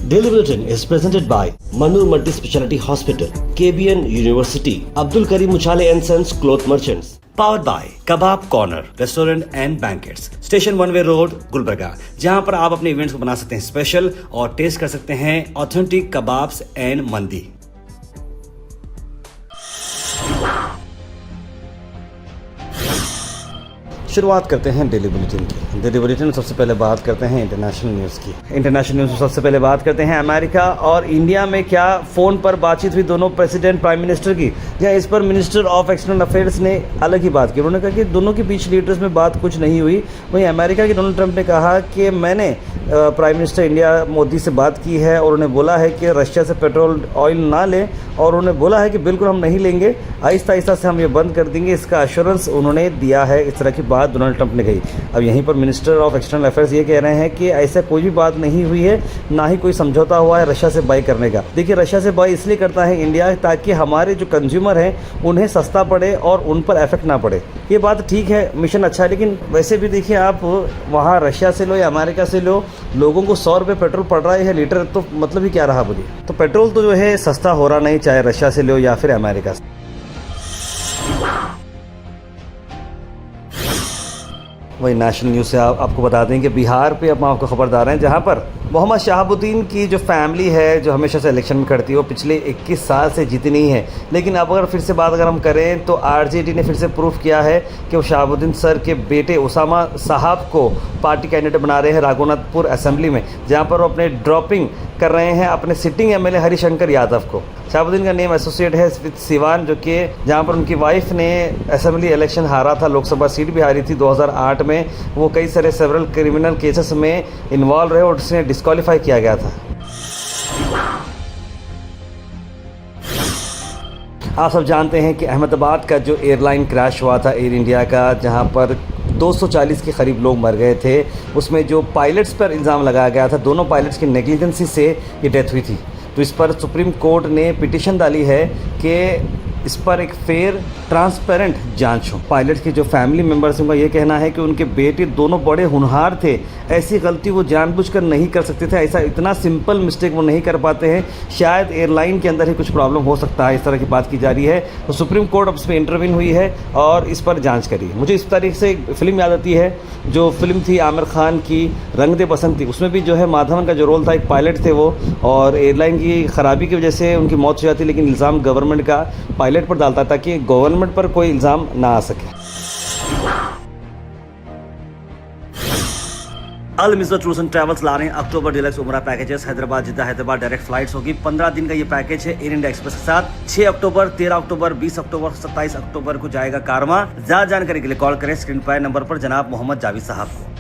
Daily Bulletin is presented by Manur Multi Speciality Hospital, KBN University, Abdul Karim Uchale and Sons Cloth Merchants. Powered by Kebab Corner Restaurant and Banquets, Station One Way Road, Gulbarga, जहां पर आप अपने events को बना सकते हैं special और test कर सकते हैं ऑथेंटिक कबाब्स एंड मंदी। शुरुआत करते हैं डेली बुलेटिन की। डेली बुलेटिन में सबसे पहले बात करते हैं इंटरनेशनल न्यूज़ की। इंटरनेशनल न्यूज़ में सबसे पहले बात करते हैं अमेरिका और इंडिया में क्या फ़ोन पर बातचीत हुई दोनों प्रेसिडेंट प्राइम मिनिस्टर की। जहाँ इस पर मिनिस्टर ऑफ एक्सटर्नल अफेयर्स ने अलग ही बात की। उन्होंने कहा कि दोनों के बीच लीडर्स में बात कुछ नहीं हुई। वहीं अमेरिका के डोनाल्ड ट्रंप ने कहा कि मैंने प्राइम मिनिस्टर इंडिया मोदी से बात की है और उन्हें बोला है कि रशिया से पेट्रोल ऑयल ना लें और उन्हें बोला है कि बिल्कुल हम नहीं लेंगे, आहिस्ता आहिस्ता से हम ये बंद कर देंगे। इसका एश्योरेंस उन्होंने दिया है। इस तरह की बात डोनाल्ड ट्रंप ने कही। अब यहीं पर मिनिस्टर ऑफ एक्सटर्नल अफेयर्स ये कह रहे हैं कि ऐसा कोई भी बात नहीं हुई है, ना ही कोई समझौता हुआ है रशिया से बाई करने का। देखिए, रशिया से बाई इसलिए करता है इंडिया ताकि हमारे जो कंज्यूमर हैं उन्हें सस्ता पड़े और उन पर इफेक्ट ना पड़े। ये बात ठीक है, मिशन अच्छा है, लेकिन वैसे भी देखिए आप वहाँ रशिया से लो या अमेरिका से लो, लोगों को 100 रुपये पेट्रोल पड़ रहा है लीटर, तो मतलब ही क्या रहा बोलिए। तो पेट्रोल तो जो है सस्ता हो रहा नहीं, चाहे रशिया से लो या फिर अमेरिका से। वही नेशनल न्यूज़ से आपको बता दें कि बिहार पे अब हम आपको खबरदार हैं, जहां पर मोहम्मद शहाबुद्दीन की जो फैमिली है जो हमेशा से इलेक्शन में करती है वो पिछले 21 साल से जीती नहीं है। लेकिन अब अगर फिर से बात अगर हम करें तो आरजेडी ने फिर से प्रूफ किया है कि वो शहाबुद्दीन सर के बेटे उसामा साहब को पार्टी कैंडिडेट बना रहे हैं राघोनाथपुर असेंबली में, जहाँ पर वो अपने ड्रॉपिंग कर रहे हैं अपने सिटिंग एमएलए हरिशंकर यादव को। शहाबुद्दीन का नेम एसोसिएट है विद सिवान, जो कि जहाँ पर उनकी वाइफ ने असेंबली इलेक्शन हारा था, लोकसभा सीट भी हारी थी 2008 में। वो कई सारे सेवरल क्रिमिनल केसेस में इन्वॉल्व रहे और उसने डिस्क्वालीफाई किया गया था। आप सब जानते हैं कि अहमदाबाद का जो एयरलाइन क्रैश हुआ था एयर इंडिया का, जहाँ पर 240 के करीब लोग मर गए थे, उसमें जो पायलट्स पर इल्ज़ाम लगाया गया था, दोनों पायलट्स की नेग्लिजेंसी से ये डेथ हुई थी। तो इस पर सुप्रीम कोर्ट ने पिटीशन डाली है कि इस पर एक फेयर ट्रांसपेरेंट जांच हो। पायलट के जो फैमिली मेम्बर्स हैं उनका ये कहना है कि उनके बेटे दोनों बड़े होनहार थे, ऐसी गलती वो जानबूझकर नहीं कर सकते थे, ऐसा इतना सिंपल मिस्टेक वो नहीं कर पाते हैं, शायद एयरलाइन के अंदर ही कुछ प्रॉब्लम हो सकता है, इस तरह की बात की जा रही है। तो सुप्रीम कोर्ट अब इस पर इंटरवीन हुई है और इस पर जाँच करी। मुझे इस तारीख से एक फिल्म याद आती है, जो फिल्म थी आमिर खान की रंग दे बसंती, उसमें भी जो है माधवन का जो रोल था, एक पायलट थे वो, और एयरलाइन की ख़राबी की वजह से उनकी मौत हो जाती, लेकिन इल्ज़ाम गवर्नमेंट का पायलट पर डालता ताकि गवर्नमेंट पर कोई इल्ज़ाम ना आ सके। अल मिज़र टूर्स एंड ट्रैवल्स ला रहे हैं अक्टूबर डिलक्स उमरा पैकेजेस। हैदराबाद जिद्दा हैदराबाद डायरेक्ट फ्लाइट्स होगी। 15 दिन का ये पैकेज है एयर इंडिया एक्सप्रेस के साथ। 6 अक्टूबर, 13 अक्टूबर, 20 अक्टूबर, 27 अक्टूबर को जाएगा कारवां। ज़्यादा जानकारी के लिए कॉल करें स्क्रीन पर नंबर पर जनाब मोहम्मद जावेद साहब को।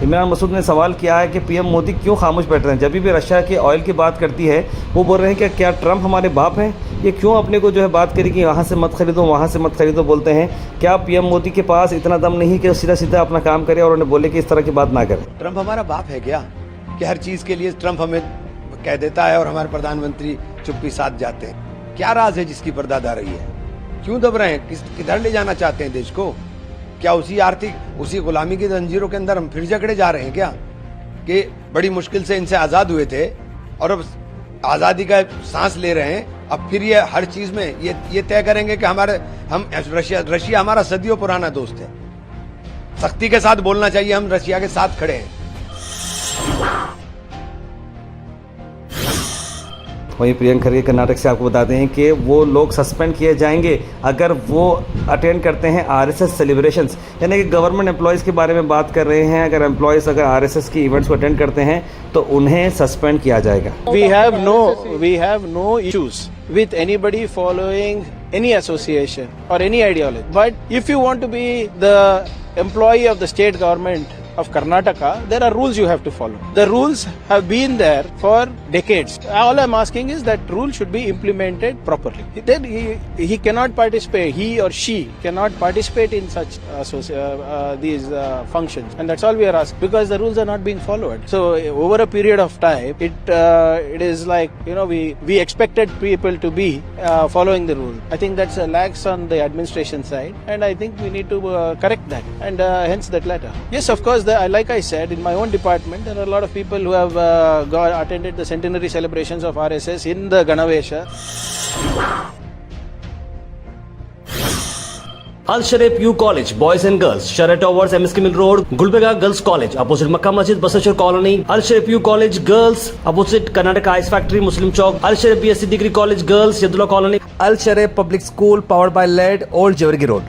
इमरान मसूद ने सवाल किया है कि पीएम मोदी क्यों खामोश बैठ रहे हैं। जब भी रशिया के ऑयल की बात करती है वो बोल रहे हैं कि क्या ट्रंप हमारे बाप हैं, ये क्यों अपने को जो है बात करी कि यहाँ से मत खरीदो वहाँ से मत खरीदो बोलते हैं। क्या पीएम मोदी के पास इतना दम नहीं कि सीधा सीधा अपना काम करे और उन्हें बोले कि इस तरह की बात ना करें। ट्रंप हमारा बाप है क्या कि हर चीज़ के लिए ट्रंप हमें कह देता है और हमारे प्रधानमंत्री चुप्पी साध जाते हैं। क्या राज है जिसकी पर्दादारी है? क्यों दब रहे हैं? किधर ले जाना चाहते हैं देश को? क्या उसी गुलामी की जंजीरों के अंदर हम फिर जकड़े जा रहे हैं क्या? कि बड़ी मुश्किल से इनसे आज़ाद हुए थे और अब आज़ादी का सांस ले रहे हैं, अब फिर ये हर चीज़ में ये तय करेंगे कि रशिया हमारा सदियों पुराना दोस्त है। सख्ती के साथ बोलना चाहिए, हम रशिया के साथ खड़े हैं। वहीं प्रियंक खरगे कर्नाटक से आपको बताते हैं कि वो लोग सस्पेंड किए जाएंगे अगर वो अटेंड करते हैं आरएसएस सेलिब्रेशंस, यानी कि गवर्नमेंट एम्प्लॉयज़ के बारे में बात कर रहे हैं। अगर एम्प्लॉयज़ अगर आरएसएस की इवेंट्स को अटेंड करते हैं तो उन्हें सस्पेंड किया जाएगा। We have no issues with anybody following any association or any ideology. But if you want to be the employee of the state government of Karnataka, there are rules you have to follow. The rules have been there for decades. All I'm asking is that rule should be implemented properly. Then he cannot participate, he or she cannot participate in such these functions, and that's all we are asking, because the rules are not being followed. So over a period of time, it is like, we expected people to be following the rule. I think that's a lax on the administration side, and I think we need to correct that, and hence that letter. Yes, of course, like I said, in my own department, there are a lot of people who have attended the centenary celebrations of RSS in the Ganavesha. Al Sharif U College, Boys and Girls, Sharia Towers, MSK Mill Road, Gulbega Girls College, opposite Makkah Masjid, Basachar Colony. Al Sharif U College Girls, opposite Karnataka Ice Factory, Muslim Chowk. Al Sharif BSc Degree College Girls, Yadullah Colony. Al Sharif Public School, powered by LED, Old Jawargi Road.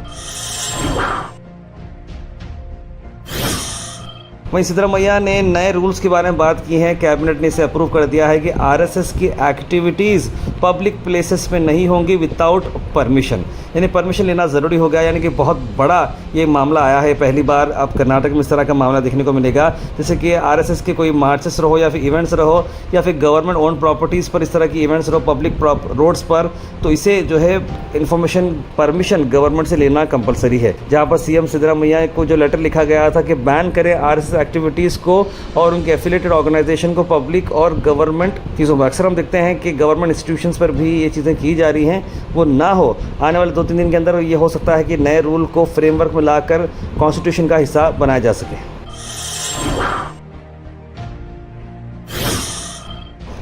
वहीं सिद्धरामैया ने नए rules के बारे में बात की है। Cabinet ने इसे अप्रूव कर दिया है कि आरएसएस की एक्टिविटीज़ पब्लिक प्लेसेस में नहीं होंगी विदाउट परमिशन, यानी परमिशन लेना ज़रूरी हो गया। यानी कि बहुत बड़ा ये मामला आया है, पहली बार अब कर्नाटक में इस तरह का मामला देखने को मिलेगा। जैसे कि आरएसएस के कोई मार्चेस रहो या फिर इवेंट्स रहो या फिर गवर्नमेंट ओन प्रॉपर्टीज़ पर इस तरह की इवेंट्स रहो पब्लिक रोड्स पर, तो इसे जो है इन्फॉर्मेशन परमिशन गवर्नमेंट से लेना कंपलसरी है। जहाँ पर सीएम सिद्धरामैया को जो लेटर लिखा गया था कि बैन करें आरएसएस एक्टिविटीज़ को और उनके एफिलिएटेड ऑर्गेनाइजेशन को पब्लिक और गवर्नमेंट चीज़ों में। अक्सर हम देखते हैं कि गवर्नमेंट इंस्टीट्यूशंस पर भी ये चीज़ें की जा रही हैं, वो ना हो। आने वाले 2-3 दिन के अंदर ये हो सकता है कि नए रूल को फ्रेमवर्क में लाकर कॉन्स्टिट्यूशन का हिस्सा बनाया जा सके।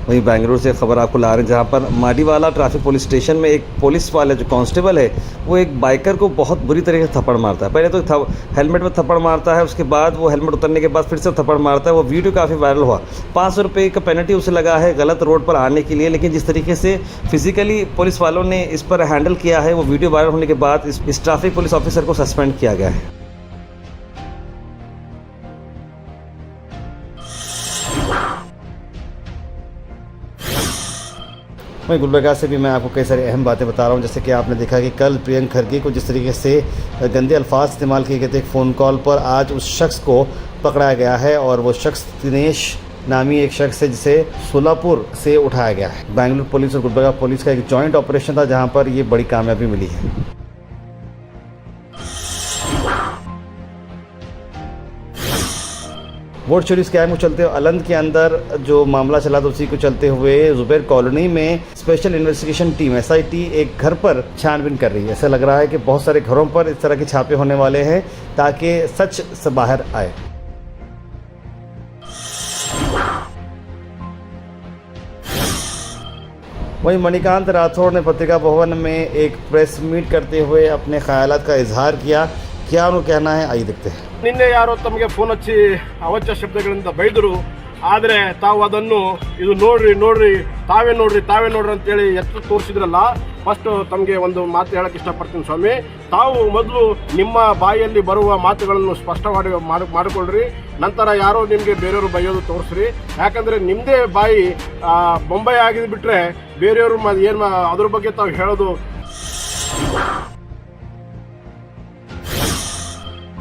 वहीं बेंगलुरु से खबर आपको ला रहे हैं, जहां पर माडीवाला ट्रैफिक पुलिस स्टेशन में एक पुलिस वाला जो कांस्टेबल है वो एक बाइकर को बहुत बुरी तरीके से थप्पड़ मारता है। पहले तो हेलमेट में थप्पड़ मारता है, उसके बाद वो हेलमेट उतरने के बाद फिर से थप्पड़ मारता है। वो वीडियो काफ़ी वायरल हुआ। 500 रुपये का पेनल्टी उसे लगा है गलत रोड पर आने के लिए, लेकिन जिस तरीके से फिजिकली पुलिस वालों ने इस पर हैंडल किया है, वो वीडियो वायरल होने के बाद इस ट्रैफिक पुलिस ऑफिसर को सस्पेंड किया गया है। वहीं गुलबर्गा से भी मैं आपको कई सारी अहम बातें बता रहा हूं, जैसे कि आपने देखा कि कल प्रियंक खरगे को जिस तरीके से गंदे अल्फाज इस्तेमाल किए गए थे एक फ़ोन कॉल पर, आज उस शख्स को पकड़ा गया है और वो शख्स दिनेश नामी एक शख्स है जिसे सोलापुर से उठाया गया है। बेंगलुरु पुलिस और गुलबर्गा पुलिस का एक जॉइंट ऑपरेशन था जहाँ पर ये बड़ी कामयाबी मिली है। वोट चोरी स्कैम को चलते हुए अलंद के अंदर जो मामला चला था उसी को चलते हुए जुबैर कॉलोनी में स्पेशल इन्वेस्टिगेशन टीम एसआईटी एक घर पर छानबीन कर रही है। ऐसा लग रहा है कि बहुत सारे घरों पर इस तरह के छापे होने वाले हैं ताकि सच से बाहर आए। वहीं मणिकांत राठौड़ ने पत्रिका भवन में एक प्रेस मीट करते हुए अपने ख्यालात का इजहार किया। क्या उन्होंने कहना है, आइए देखते हैं। ನಿನ್ನೆ ಯಾರೋ ತಮಗೆ ಫೋನ್ ಹಚ್ಚಿ ಅವಾಚ್ಯ ಶಬ್ದಗಳಿಂದ ಬೈದರು, ಆದರೆ ತಾವು ಅದನ್ನು ಇದು ನೋಡ್ರಿ ತಾವೇ ನೋಡ್ರಿ ಅಂತೇಳಿ ಎತ್ತು ತೋರಿಸಿದ್ರಲ್ಲ. ಫಸ್ಟ್ ತಮಗೆ ಒಂದು ಮಾತು ಹೇಳಕ್ಕೆ ಇಷ್ಟಪಡ್ತೀನಿ ಸ್ವಾಮಿ, ತಾವು ಮೊದಲು ನಿಮ್ಮ ಬಾಯಲ್ಲಿ ಬರುವ ಮಾತುಗಳನ್ನು ಸ್ಪಷ್ಟವಾಗಿ ಮಾಡಿಕೊಳ್ಳ್ರಿ, ನಂತರ ಯಾರೋ ನಿಮಗೆ ಬೇರೆಯವರು ಬೈಯೋದು ತೋರಿಸ್ರಿ. ಯಾಕಂದರೆ ನಿಮ್ಮದೇ ಬಾಯಿ ಬೊಂಬಾಯಿ ಆಗಿದ್ದು ಬಿಟ್ಟರೆ ಬೇರೆಯವರು ಏನು ಅದ್ರ ಬಗ್ಗೆ ತಾವು ಹೇಳೋದು.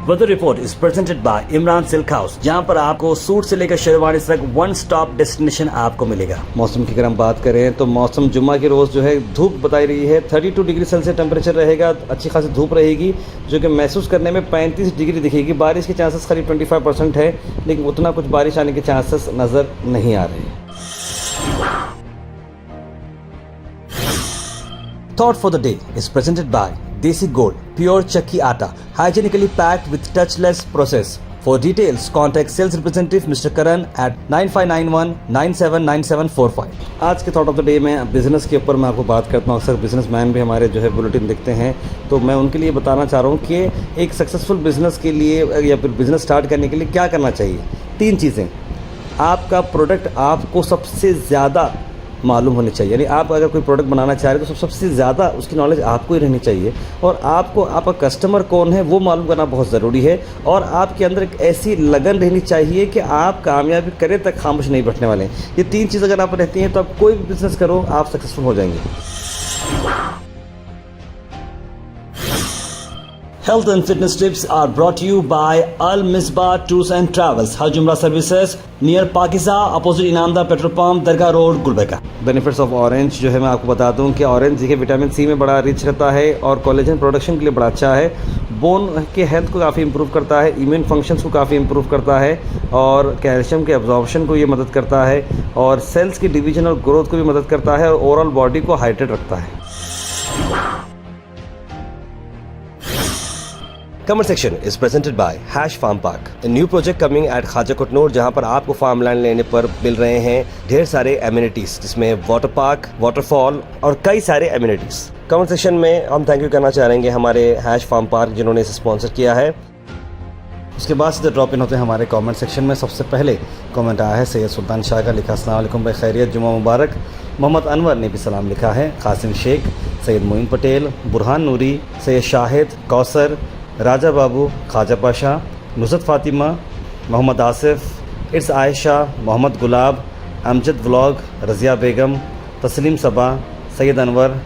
Weather report is presented by Imran silk house, जहां पर आपको सूट से लेकर शेरवानी तक वन स्टॉप डेस्टिनेशन आपको मिलेगा। मौसम की अगर हम बात करें तो मौसम जुम्मा की रोज़ जो है धूप बताई रही है, 32 डिग्री सेल्सियस टेम्परेचर रहेगा, अच्छी खासी धूप रहेगी जो कि महसूस करने में 35 डिग्री दिखेगी। बारिश के चांसेस करीब 25% है, लेकिन उतना कुछ बारिश आने के चांसेस नज़र नहीं आ रहे। Thought for the day is presented by Desi Gold, pure chakki atta, hygienically packed with touchless process. For details, contact sales representative Mr. Karan at 9591979745। आज के थॉट ऑफ द डे में बिज़नेस के ऊपर मैं आपको बात करता हूँ। अक्सर बिजनेसमैन भी हमारे जो है बुलेटिन देखते हैं, तो मैं उनके लिए बताना चाह रहा हूँ कि एक सक्सेसफुल बिज़नेस के लिए या फिर बिज़नेस स्टार्ट करने के लिए क्या करना चाहिए। 3 चीज़ें। आपका प्रोडक्ट आपको सबसे ज़्यादा मालूम होनी चाहिए, यानी आप अगर कोई प्रोडक्ट बनाना चाह रहे हैं तो सबसे ज़्यादा उसकी नॉलेज आपको ही रहनी चाहिए, और आपको आपका कस्टमर कौन है वो मालूम करना बहुत ज़रूरी है, और आपके अंदर एक ऐसी लगन रहनी चाहिए कि आप कामयाबी करें तक खामोश नहीं बैठने वाले हैं। ये 3 चीज़ अगर आप रहती हैं तो आप कोई भी बिज़नेस करो आप सक्सेसफुल हो जाएंगे। Health and fitness tips are brought to you by Al Misbah Tours and Travels, Hajj Umrah Services, near Pakiza, opposite Inamda Petrol Pump, Dargah Road, Gulbarga. Benefits of orange जो है मैं आपको बता दूं कि ऑरेंज देखिए विटामिन सी में बड़ा रिच रहता है और कोलेजन प्रोडक्शन के लिए बड़ा अच्छा है, बोन के हेल्थ को काफ़ी इंप्रूव करता है, इम्यून फंक्शंस को काफ़ी इंप्रूव करता है और कैल्शियम के एब्जॉर्प्शन को ये मदद करता है और सेल्स की डिवीजन और ग्रोथ को भी मदद करता है और ओवरऑल बॉडी को हाइड्रेट रखता है। Comment section is presented by Hash Farm Park, a new project coming at Khaja Kotnoor, जहां पर आपको फार्म लैंड लेने पर मिल रहे हैं ढेर सारे एमिनिटीज, जिसमें वाटर पार्क, वाटरफॉल और कई सारे एमिनिटीज। कमेंट सेक्शन में हम थैंक यू करना चाहेंगे हमारे हैश फार्म पार्क जिन्होंने इसे स्पॉन्सर किया है। उसके बाद सीधे ड्रॉप इन होते हैं हमारे कमेंट सेक्शन में। सबसे पहले कमेंट आया है सैयद सुल्तान शाह का, लिखा अस्सलाम वालेकुम भाई, खैरियत, जुम्मा मुबारक। मोहम्मद अनवर ने भी सलाम लिखा है, कासिम शेख, सैयद मोइन पटेल, बुरहान नूरी, सैयद शाहिद, कौसर, राजा बाबू, ख्वाजा पाशा, नुसरत फ़ातिमा, मोहम्मद आसिफ, इट्स आयशा, मोहम्मद गुलाब, अमजद व्लॉग, रज़िया बेगम, तस्लीम सबा, सैयद अनवर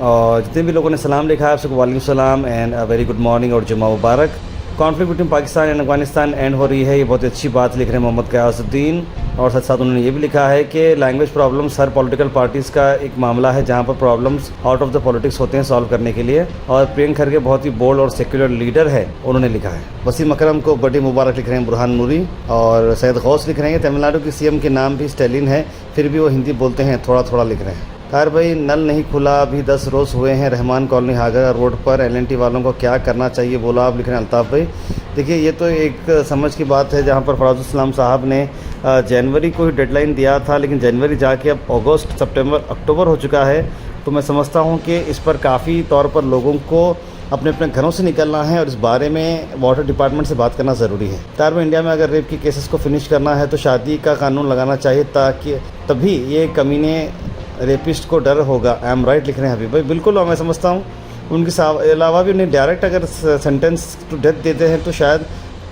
और जितने भी लोगों ने सलाम लिखा है आप सबको वालेकुम सलाम एंड वेरी गुड मॉर्निंग और जुम्मा मुबारक। Conflict between Pakistan and Afghanistan end हो रही है, ये बहुत अच्छी बात लिख रहे हैं मोहम्मद क़यासुद्दीन। और साथ साथ उन्होंने ये भी लिखा है कि लैंग्वेज प्रॉब्लम्स हर पॉलिटिकल पार्टीज़ का एक मामला है जहाँ पर problems out of the politics होते हैं सॉल्व करने के लिए। और प्रियंक खरगे बहुत ही बोल्ड और सेक्युलर लीडर है, उन्होंने लिखा है। वसीम अकरम को बर्थडे मुबारक लिख रहे हैं बुरहान नूरी। और सैयद गौस लिख रहे हैं तमिलनाडु के सीएम के नाम भी स्टैलिन है, फिर भी वो हिंदी बोलते हैं, थोड़ा थोड़ा लिख रहे हैं। तार भाई, नल नहीं खुला अभी 10 रोज़ हुए हैं रहमान कॉलोनी हागा रोड पर, LNT वालों को क्या करना चाहिए बोला आप, लिख रहे हैं अल्ताफ़ भाई। देखिए ये तो एक समझ की बात है जहाँ पर फराजुल इस्लाम साहब ने जनवरी को ही डेडलाइन दिया था, लेकिन जनवरी जाके अब अगस्त, सितंबर, अक्टूबर हो चुका है। तो मैं समझता हूँ कि इस पर काफ़ी तौर पर लोगों को अपने अपने घरों से निकलना है और इस बारे में वाटर डिपार्टमेंट से बात करना ज़रूरी है। तार में इंडिया में अगर रेप की केसेस को फिनिश करना है तो शादी का कानून लगाना चाहिए, ताकि तभी ये कमीने रेपिस्ट को डर होगा। आई एम राइट लिख रहे हैं हबीब भाई। बिल्कुल, मैं समझता हूँ उनके अलावा भी उन्हें डायरेक्ट अगर सेंटेंस टू डेथ देते हैं तो शायद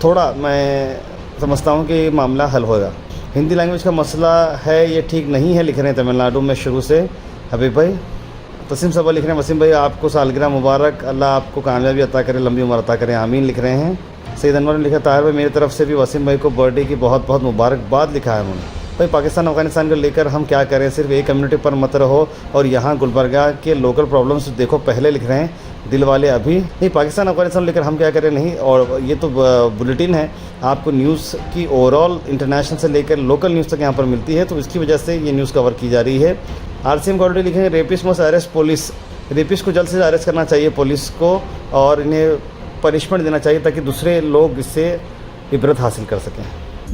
थोड़ा मैं समझता हूँ कि मामला हल होगा। हिंदी लैंग्वेज का मसला है, ये ठीक नहीं है, लिख रहे हैं तमिलनाडु में शुरू से हबीब भाई। तस्लीम सबा लिख रहे हैं वसीम भाई आपको सालगिरह मुबारक, अल्लाह आपको कामयाबी अता करे, लंबी उम्र अता करे, आमीन, लिख रहे हैं। सैयद अनवर ने लिखा ताहिर भाई मेरी तरफ से भी वसीम भाई को बर्थडे की बहुत बहुत मुबारकबाद, लिखा है उन्होंने। भाई पाकिस्तान अफगानिस्तान को लेकर हम क्या करें, सिर्फ एक कम्युनिटी पर मत रहो और यहाँ गुलबर्गा के लोकल प्रॉब्लम्स देखो पहले, लिख रहे हैं दिल वाले अभी। नहीं, पाकिस्तान अफगानिस्तान लेकर हम क्या करें नहीं, और ये तो बुलेटिन है, आपको न्यूज़ की ओवरऑल इंटरनेशनल से लेकर लोकल न्यूज़ तक यहाँ पर मिलती है, तो इसकी वजह से ये न्यूज़ कवर की जा रही है। RCM क्वालिटी लिखेंगे rapist must arrest police, rapist को जल्द से अरेस्ट करना चाहिए पुलिस को और इन्हें पनिशमेंट देना चाहिए ताकि दूसरे लोग इससे इबरत हासिल कर सकें।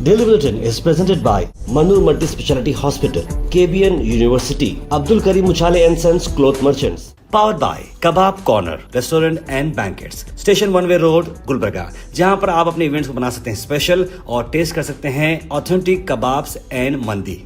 Daily Bulletin is presented by Manur Multi Speciality Hospital, KBN University, Abdul Karim Muchale and Sons Cloth Merchants. Powered by Kebab Corner Restaurant and Banquets, Station 1 Way Road, Gulbarga, जहां पर आप अपने इवेंट्स को बना सकते हैं स्पेशल और टेस्ट कर सकते हैं ऑथेंटिक कबाब्स एंड मंदी।